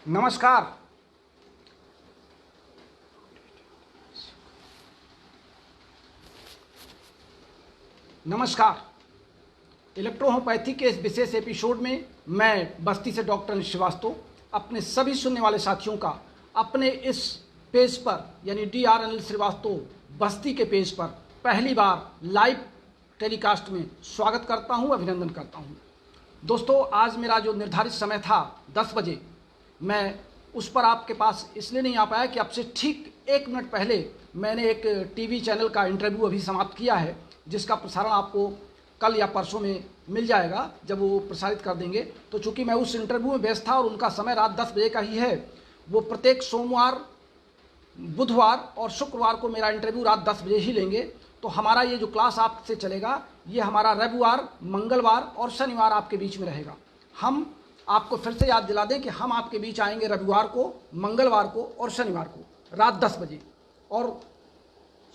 नमस्कार। इलेक्ट्रोहोम्योपैथी के इस विशेष एपिसोड में मैं बस्ती से डॉक्टर अनिल श्रीवास्तव अपने सभी सुनने वाले साथियों का अपने इस पेज पर यानी DR अनिल श्रीवास्तव बस्ती के पेज पर पहली बार लाइव टेलीकास्ट में स्वागत करता हूं, अभिनंदन करता हूं। दोस्तों, आज मेरा जो निर्धारित समय था 10 बजे, मैं उस पर आपके पास इसलिए नहीं आ पाया कि आपसे ठीक 1 मिनट पहले मैंने एक टीवी चैनल का इंटरव्यू अभी समाप्त किया है, जिसका प्रसारण आपको कल या परसों में मिल जाएगा जब वो प्रसारित कर देंगे। तो चूंकि मैं उस इंटरव्यू में व्यस्त था और उनका समय रात 10 बजे का ही है, वो प्रत्येक सोमवार, बुधवार और शुक्रवार को मेरा इंटरव्यू रात 10 बजे ही लेंगे। तो हमारा ये जो क्लास आपसे चलेगा, ये हमारा रविवार, मंगलवार और शनिवार आपके बीच में रहेगा। हम आपको फिर से याद दिला दें कि हम आपके बीच आएंगे रविवार को, मंगलवार को और शनिवार को रात 10 बजे, और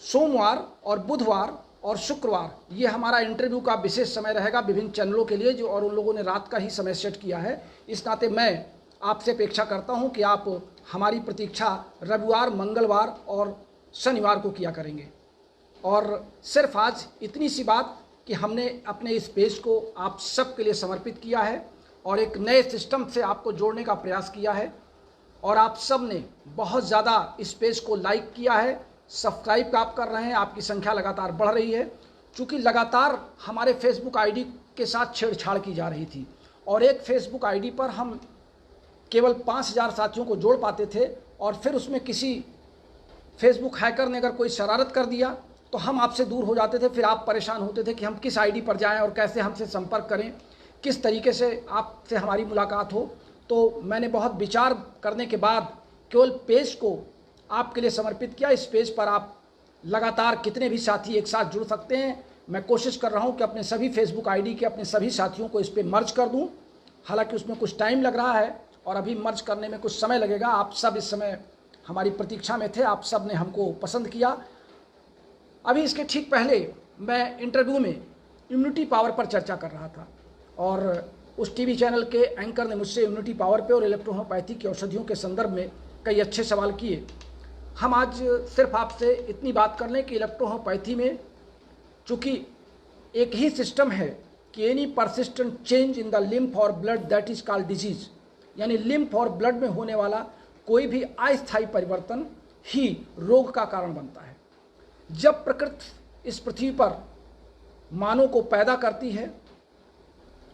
सोमवार और बुधवार और शुक्रवार ये हमारा इंटरव्यू का विशेष समय रहेगा विभिन्न चैनलों के लिए, जो और उन लोगों ने रात का ही समय सेट किया है। इस नाते मैं आपसे अपेक्षा करता हूं कि आप हमारी प्रतीक्षा रविवार, मंगलवार और शनिवार को किया करेंगे। और सिर्फ आज इतनी सी बात कि हमने अपने इस पेज को आप सबके लिए समर्पित किया है और एक नए सिस्टम से आपको जोड़ने का प्रयास किया है, और आप सब ने बहुत ज़्यादा इस पेज को लाइक किया है, सब्सक्राइब आप कर रहे हैं, आपकी संख्या लगातार बढ़ रही है। चूँकि लगातार हमारे फेसबुक आईडी के साथ छेड़छाड़ की जा रही थी और एक फेसबुक आईडी पर हम केवल 5000 साथियों को जोड़ पाते थे, और फिर उसमें किसी फेसबुक हैकर ने अगर कोई शरारत कर दिया तो हम आपसे दूर हो जाते थे। फिर आप परेशान होते थे कि हम किस आईडी पर जाएं और कैसे हमसे संपर्क करें, किस तरीके से आपसे हमारी मुलाकात हो। तो मैंने बहुत विचार करने के बाद केवल पेज को आपके लिए समर्पित किया। इस पेज पर आप लगातार कितने भी साथी एक साथ जुड़ सकते हैं। मैं कोशिश कर रहा हूं कि अपने सभी फेसबुक आईडी के अपने सभी साथियों को इस पर मर्ज कर दूं। हालांकि उसमें कुछ टाइम लग रहा है और अभी मर्ज करने में कुछ समय लगेगा। आप सब इस समय हमारी प्रतीक्षा में थे, आप सब ने हमको पसंद किया। अभी इसके ठीक पहले मैं इंटरव्यू में इम्यूनिटी पावर पर चर्चा कर रहा था, और उस टीवी चैनल के एंकर ने मुझसे इम्यूनिटी पावर पे और इलेक्ट्रोहोम्योपैथी की औषधियों के संदर्भ में कई अच्छे सवाल किए। हम आज सिर्फ आपसे इतनी बात कर लें कि इलेक्ट्रोहोम्योपैथी में चूँकि एक ही सिस्टम है कि any persistent change in the lymph और blood that is called disease, यानी लिम्फ और ब्लड में होने वाला कोई भी अस्थायी परिवर्तन ही रोग का कारण बनता है। जब प्रकृति इस पृथ्वी पर मानव को पैदा करती है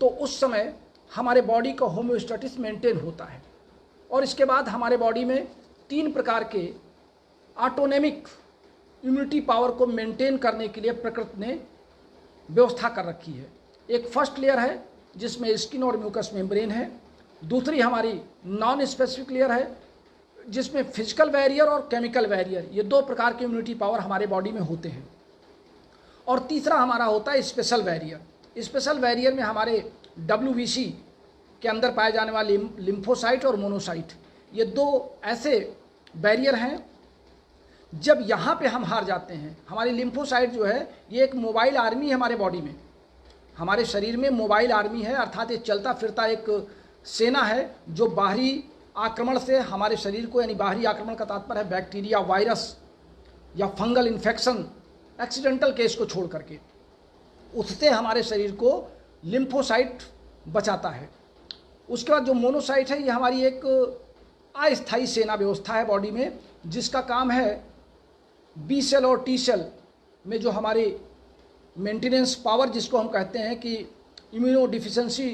तो उस समय हमारे बॉडी का होम्योस्टेसिस मेंटेन होता है, और इसके बाद हमारे बॉडी में 3 प्रकार के ऑटोनोमिक इम्यूनिटी पावर को मेंटेन करने के लिए प्रकृति ने व्यवस्था कर रखी है। एक फर्स्ट लेयर है जिसमें स्किन और म्यूकस मेम्ब्रेन है, दूसरी हमारी नॉन स्पेसिफिक लेयर है जिसमें फिजिकल बैरियर और केमिकल बैरियर, ये 2 प्रकार के इम्यूनिटी पावर हमारे बॉडी में होते हैं, और तीसरा हमारा होता है स्पेशल बैरियर। स्पेशल बैरियर में हमारे WBC के अंदर पाए जाने वाले लिम्फोसाइट और मोनोसाइट, ये 2 ऐसे बैरियर हैं जब यहाँ पे हम हार जाते हैं। हमारी लिम्फोसाइट जो है ये एक मोबाइल आर्मी है हमारे बॉडी में, हमारे शरीर में मोबाइल आर्मी है, अर्थात ये चलता फिरता एक सेना है जो बाहरी आक्रमण से हमारे शरीर को, यानी बाहरी आक्रमण का तात्पर्य है बैक्टीरिया, वायरस या फंगल इन्फेक्शन, एक्सीडेंटल केस को छोड़ करके, उससे हमारे शरीर को लिम्फोसाइट बचाता है। उसके बाद जो मोनोसाइट है ये हमारी एक अस्थायी सेना व्यवस्था है बॉडी में, जिसका काम है बी सेल और टी सेल में जो हमारी मेंटेनेंस पावर, जिसको हम कहते हैं कि इम्यूनो डिफिशिएंसी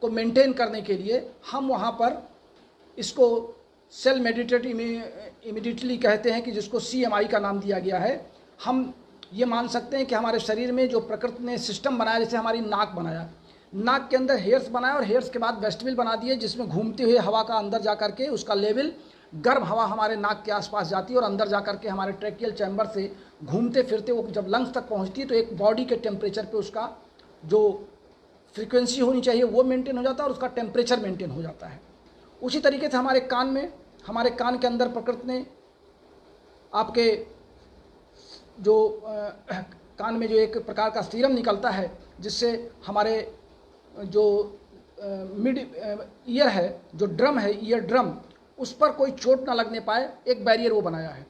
को मेंटेन करने के लिए हम वहाँ पर इसको सेल मेडिटेट इमीडिएटली कहते हैं, कि जिसको CMI का नाम दिया गया है। हम ये मान सकते हैं कि हमारे शरीर में जो प्रकृति ने सिस्टम बनाया, जैसे हमारी नाक बनाया, नाक के अंदर हेयर्स बनाया और हेयर्स के बाद वेस्टिबल बना दिए, जिसमें घूमते हुए हवा का अंदर जा करके उसका लेवल, गर्म हवा हमारे नाक के आसपास जाती है और अंदर जा करके हमारे ट्रैकियल चैम्बर से घूमते फिरते वो जब लंग्स तक पहुंचती है तो एक बॉडी के टेम्परेचर पे उसका जो फ्रीक्वेंसी होनी चाहिए वो मेंटेन हो जाता है और उसका टेम्परेचर मेंटेन हो जाता है। उसी तरीके से हमारे कान के अंदर प्रकृति ने आपके जो कान में जो एक प्रकार का सीरम निकलता है, जिससे हमारे जो मिड ईयर है, जो ड्रम है, ईयर ड्रम, उस पर कोई चोट ना लगने पाए, एक बैरियर वो बनाया है।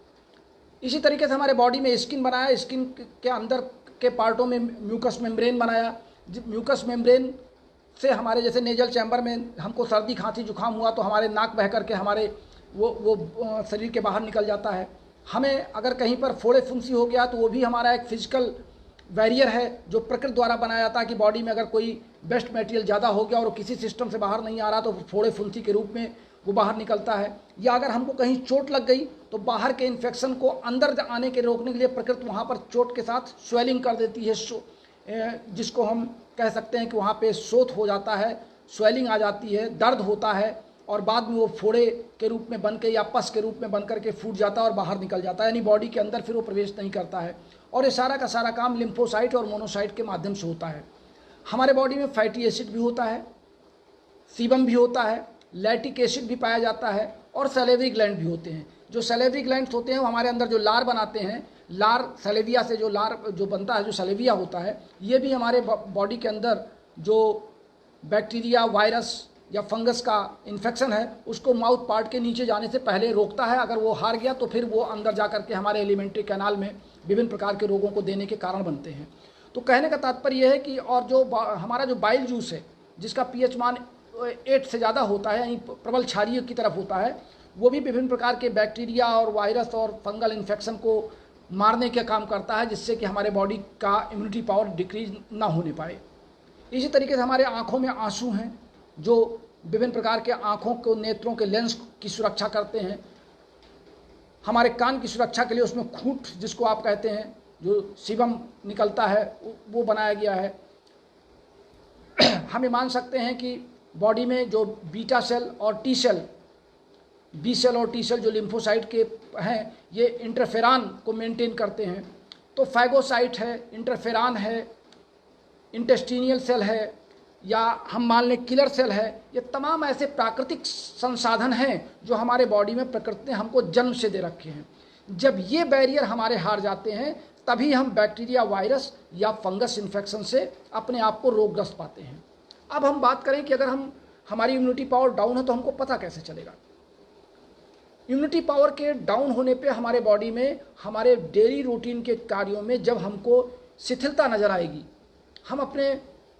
इसी तरीके से हमारे बॉडी में स्किन बनाया, स्किन के अंदर के पार्टों में म्यूकस मेम्ब्रेन बनाया। म्यूकस मेम्ब्रेन से हमारे जैसे नेजल चैम्बर में हमको सर्दी खांसी जुकाम हुआ तो हमारे नाक बह करके हमारे वो शरीर के बाहर निकल जाता है। हमें अगर कहीं पर फोड़े फुंसी हो गया तो वो भी हमारा एक फिजिकल बैरियर है जो प्रकृति द्वारा बनाया जाता है कि बॉडी में अगर कोई वेस्ट मटेरियल ज़्यादा हो गया और किसी सिस्टम से बाहर नहीं आ रहा तो फोड़े फुंसी के रूप में वो बाहर निकलता है। या अगर हमको कहीं चोट लग गई तो बाहर के इन्फेक्शन को अंदर आने के रोकने के लिए प्रकृति वहाँ पर चोट के साथ स्वेलिंग कर देती है, जिसको हम कह सकते हैं कि वहाँ पे शोथ हो जाता है, स्वेलिंग आ जाती है, दर्द होता है और बाद में वो फोड़े के रूप में बन के या पस के रूप में बन करके फूट जाता है और बाहर निकल जाता है, यानी बॉडी के अंदर फिर वो प्रवेश नहीं करता है। और ये सारा का सारा काम लिम्फोसाइट और मोनोसाइट के माध्यम से होता है। हमारे बॉडी में फैटी एसिड भी होता है, सीबम भी होता है, लैक्टिक एसिड भी पाया जाता है और सैलिवरी ग्लैंड भी होते हैं। जो सैलिवरी ग्लैंड्स होते हैं वो हमारे अंदर जो लार बनाते हैं, लार सैलिविया से जो लार जो बनता है, जो सैलिविया होता है, ये भी हमारे बॉडी के अंदर जो बैक्टीरिया, वायरस या फंगस का इन्फेक्शन है उसको माउथ पार्ट के नीचे जाने से पहले रोकता है। अगर वो हार गया तो फिर वो अंदर जा करके हमारे एलिमेंट्री कैनाल में विभिन्न प्रकार के रोगों को देने के कारण बनते हैं। तो कहने का तात्पर्य यह है कि और जो हमारा जो बाइल जूस है जिसका पीएच मान 8 से ज़्यादा होता है, यानी प्रबल क्षारीय की तरफ होता है, वो भी विभिन्न प्रकार के बैक्टीरिया और वायरस और फंगल इन्फेक्शन को मारने का काम करता है, जिससे कि हमारे बॉडी का इम्यूनिटी पावर डिक्रीज ना होने पाए। इसी तरीके से हमारे आँखों में आंसू हैं जो विभिन्न प्रकार के आँखों को, नेत्रों के लेंस की सुरक्षा करते हैं। हमारे कान की सुरक्षा के लिए उसमें खूंट जिसको आप कहते हैं, जो सीबम निकलता है, वो बनाया गया है। हम ये मान सकते हैं कि बॉडी में जो बीटा सेल और टी सेल, बी सेल और टी सेल जो लिम्फोसाइट के हैं, ये इंटरफेरान को मेंटेन करते हैं। तो फैगोसाइट है, इंटरफेरान है, इंटेस्टिनियल सेल है, या हम मान लें किलर सेल है। ये तमाम ऐसे प्राकृतिक संसाधन हैं जो हमारे बॉडी में प्रकृति ने हमको जन्म से दे रखे हैं। जब ये बैरियर हमारे हार जाते हैं तभी हम बैक्टीरिया, वायरस या फंगस इन्फेक्शन से अपने आप को रोगग्रस्त पाते हैं। अब हम बात करें कि अगर हमारी इम्यूनिटी पावर डाउन है तो हमको पता कैसे चलेगा। इम्यूनिटी पावर के डाउन होने पे हमारे बॉडी में हमारे डेली रूटीन के कार्यों में जब हमको शिथिलता नज़र आएगी,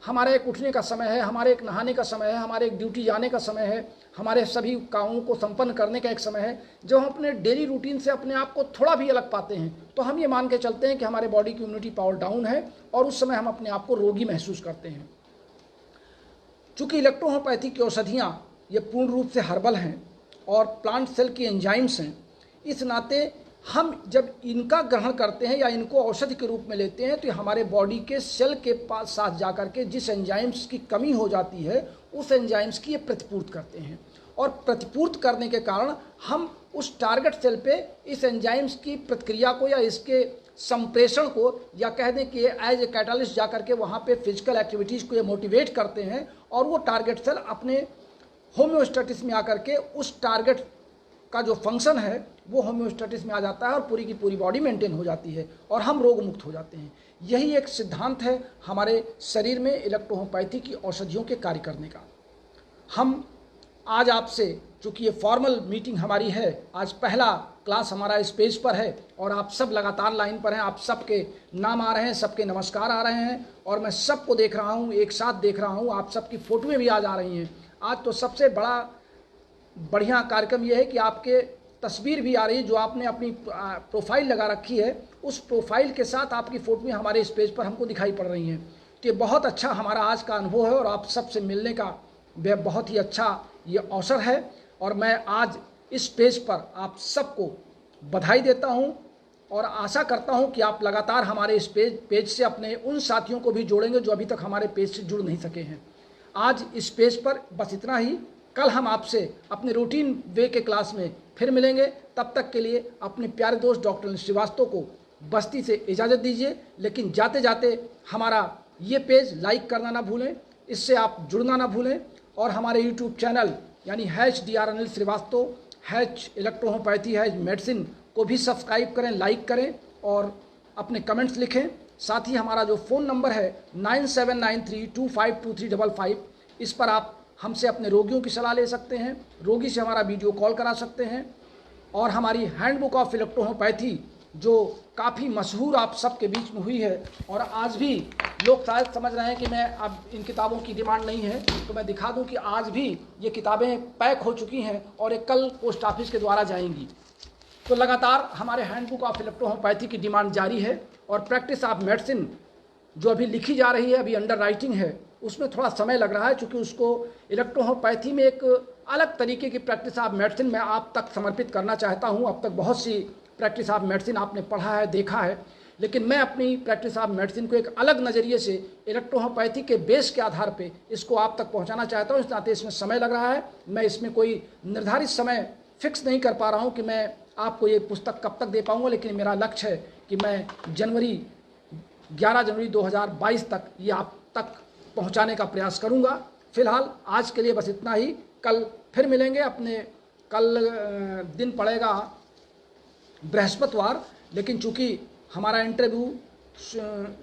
हमारा एक उठने का समय है, हमारे एक नहाने का समय है, हमारे एक ड्यूटी जाने का समय है, हमारे सभी कामों को संपन्न करने का एक समय है, जब हम अपने डेली रूटीन से अपने आप को थोड़ा भी अलग पाते हैं तो हम ये मान के चलते हैं कि हमारे बॉडी की इम्यूनिटी पावर डाउन है और उस समय हम अपने आप को रोगी महसूस करते हैं। चूँकि इलेक्ट्रोहोम्योपैथी की औषधियाँ ये पूर्ण रूप से हर्बल हैं और प्लांट सेल की एंजाइम्स हैं, इस नाते हम जब इनका ग्रहण करते हैं या इनको औषधि के रूप में लेते हैं तो हमारे बॉडी के सेल के पास साथ जाकर के जिस एंजाइम्स की कमी हो जाती है उस एंजाइम्स की ये प्रतिपूर्ति करते हैं और प्रतिपूर्ति करने के कारण हम उस टारगेट सेल पे इस एंजाइम्स की प्रतिक्रिया को या इसके संप्रेषण को या कह दें कि एज ए कैटालिस्ट जा करके वहाँ पे फिजिकल एक्टिविटीज़ को ये मोटिवेट करते हैं और वो टारगेट सेल अपने होम्योस्टेटिस में आकर के उस टारगेट का जो फंक्शन है वो होम्योस्टेटिस में आ जाता है और पूरी की पूरी बॉडी मेंटेन हो जाती है और हम रोग मुक्त हो जाते हैं। यही एक सिद्धांत है हमारे शरीर में इलेक्ट्रोहोम्योपैथी की औषधियों के कार्य करने का। हम आज आपसे, चूँकि ये फॉर्मल मीटिंग हमारी है, आज पहला क्लास हमारा इस पेज पर है और आप सब लगातार लाइन पर हैं, आप सबके नाम आ रहे हैं, सबके नमस्कार आ रहे हैं और मैं सबको देख रहा हूँ, एक साथ देख रहा हूँ, आप सबकी फ़ोटोएँ भी आज आ रही हैं। आज तो सबसे बढ़िया कार्यक्रम यह है कि आपके तस्वीर भी आ रही है, जो आपने अपनी प्रोफाइल लगा रखी है, उस प्रोफाइल के साथ आपकी फ़ोटोएँ हमारे इस पेज पर हमको दिखाई पड़ रही हैं। तो ये बहुत अच्छा हमारा आज का अनुभव है और आप सबसे मिलने का बहुत ही अच्छा ये अवसर है और मैं आज इस पेज पर आप सबको बधाई देता हूं और आशा करता हूं कि आप लगातार हमारे इस पेज से अपने उन साथियों को भी जोड़ेंगे जो अभी तक हमारे पेज से जुड़ नहीं सके हैं। आज इस पेज पर बस इतना ही। कल हम आपसे अपने रूटीन वे के क्लास में फिर मिलेंगे। तब तक के लिए अपने प्यारे दोस्त डॉक्टर श्रीवास्तव को बस्ती से इजाज़त दीजिए, लेकिन जाते जाते हमारा ये पेज लाइक करना ना भूलें, इससे आप जुड़ना ना भूलें और हमारे यूट्यूब चैनल यानी #DR Anil Shrivastava electrohomeopathy medicine को भी सब्सक्राइब करें, लाइक करें और अपने कमेंट्स लिखें। साथ ही हमारा जो फ़ोन नंबर है 9793252355, इस पर आप हमसे अपने रोगियों की सलाह ले सकते हैं, रोगी से हमारा वीडियो कॉल करा सकते हैं। और हमारी हैंडबुक ऑफ इलेक्ट्रोहोम्योपैथी जो काफ़ी मशहूर आप सबके बीच में हुई है, और आज भी लोग शायद समझ रहे हैं कि मैं अब इन किताबों की डिमांड नहीं है, तो मैं दिखा दूं कि आज भी ये किताबें पैक हो चुकी हैं और ये कल पोस्ट ऑफिस के द्वारा जाएंगी। तो लगातार हमारे हैंडबुक ऑफ इलेक्ट्रोहोम्योपैथी की डिमांड जारी है। और प्रैक्टिस ऑफ मेडिसिन जो अभी लिखी जा रही है, अभी अंडर राइटिंग है, उसमें थोड़ा समय लग रहा है, क्योंकि उसको इलेक्ट्रोहोम्योपैथी में एक अलग तरीके की प्रैक्टिस ऑफ मेडिसिन मैं आप तक समर्पित करना चाहता हूं। अब तक बहुत सी प्रैक्टिस ऑफ मेडिसिन आपने पढ़ा है, देखा है, लेकिन मैं अपनी प्रैक्टिस ऑफ मेडिसिन को एक अलग नज़रिए से इलेक्ट्रोहोम्योपैथी के बेस के आधार पे इसको आप तक पहुंचाना चाहता हूं। इस नाते इसमें समय लग रहा है। मैं इसमें कोई निर्धारित समय फिक्स नहीं कर पा रहा हूं कि मैं आपको ये पुस्तक कब तक दे पाऊंगा, लेकिन मेरा लक्ष्य है कि मैं 11 जनवरी 2022 तक ये आप तक पहुंचाने का प्रयास करूंगा। फिलहाल आज के लिए बस इतना ही। कल फिर मिलेंगे। कल दिन पड़ेगा बृहस्पतिवार, लेकिन चूंकि हमारा इंटरव्यू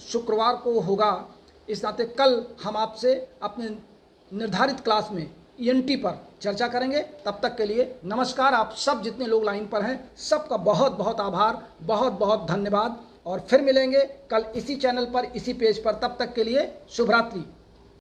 शुक्रवार को होगा, इस नाते कल हम आपसे अपने निर्धारित क्लास में ENT पर चर्चा करेंगे। तब तक के लिए नमस्कार। आप सब जितने लोग लाइन पर हैं, सबका बहुत बहुत आभार, बहुत बहुत धन्यवाद। और फिर मिलेंगे कल इसी चैनल पर, इसी पेज पर। तब तक के लिए शुभ रात्रि।